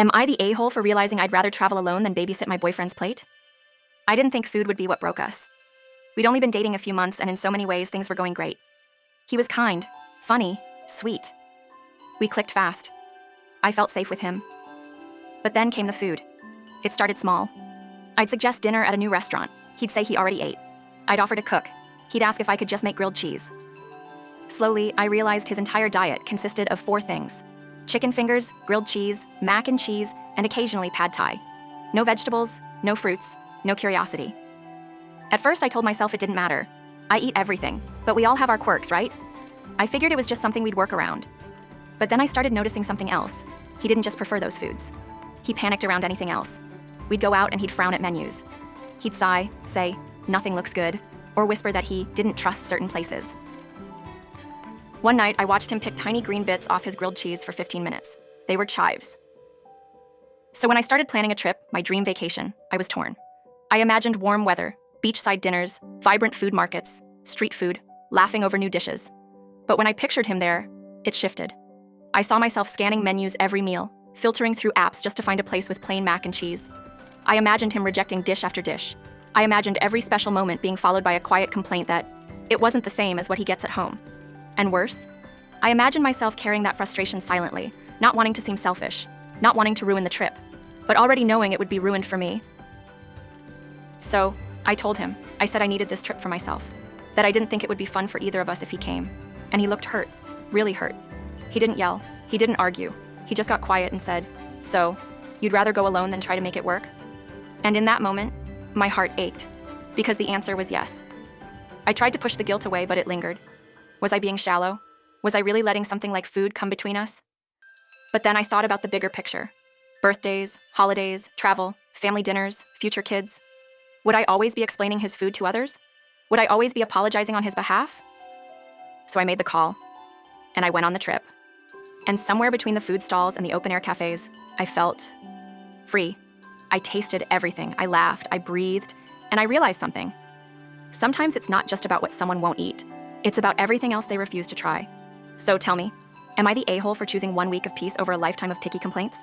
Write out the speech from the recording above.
Am I the a-hole for realizing I'd rather travel alone than babysit my boyfriend's plate? I didn't think food would be what broke us. We'd only been dating a few months, and in so many ways, things were going great. He was kind, funny, sweet. We clicked fast. I felt safe with him. But then came the food. It started small. I'd suggest dinner at a new restaurant. He'd say he already ate. I'd offer to cook. He'd ask if I could just make grilled cheese. Slowly, I realized his entire diet consisted of 4 things: chicken fingers, grilled cheese, mac and cheese, and occasionally pad thai. No vegetables, no fruits, no curiosity. At first, I told myself it didn't matter. I eat everything, but we all have our quirks, right? I figured it was just something we'd work around. But then I started noticing something else. He didn't just prefer those foods. He panicked around anything else. We'd go out and he'd frown at menus. He'd sigh, say, "Nothing looks good," or whisper that he didn't trust certain places. One night, I watched him pick tiny green bits off his grilled cheese for 15 minutes. They were chives. So when I started planning a trip, my dream vacation, I was torn. I imagined warm weather, beachside dinners, vibrant food markets, street food, laughing over new dishes. But when I pictured him there, it shifted. I saw myself scanning menus every meal, filtering through apps just to find a place with plain mac and cheese. I imagined him rejecting dish after dish. I imagined every special moment being followed by a quiet complaint that it wasn't the same as what he gets at home. And worse, I imagined myself carrying that frustration silently, not wanting to seem selfish, not wanting to ruin the trip, but already knowing it would be ruined for me. So, I told him. I said I needed this trip for myself, that I didn't think it would be fun for either of us if he came. And he looked hurt, really hurt. He didn't yell, he didn't argue. He just got quiet and said, "So, you'd rather go alone than try to make it work?" And in that moment, my heart ached, because the answer was yes. I tried to push the guilt away, but it lingered. Was I being shallow? Was I really letting something like food come between us? But then I thought about the bigger picture. Birthdays, holidays, travel, family dinners, future kids. Would I always be explaining his food to others? Would I always be apologizing on his behalf? So I made the call, and I went on the trip. And somewhere between the food stalls and the open-air cafes, I felt free. I tasted everything. I laughed, I breathed, and I realized something. Sometimes it's not just about what someone won't eat. It's about everything else they refuse to try. So tell me, am I the a-hole for choosing 1 week of peace over a lifetime of picky complaints?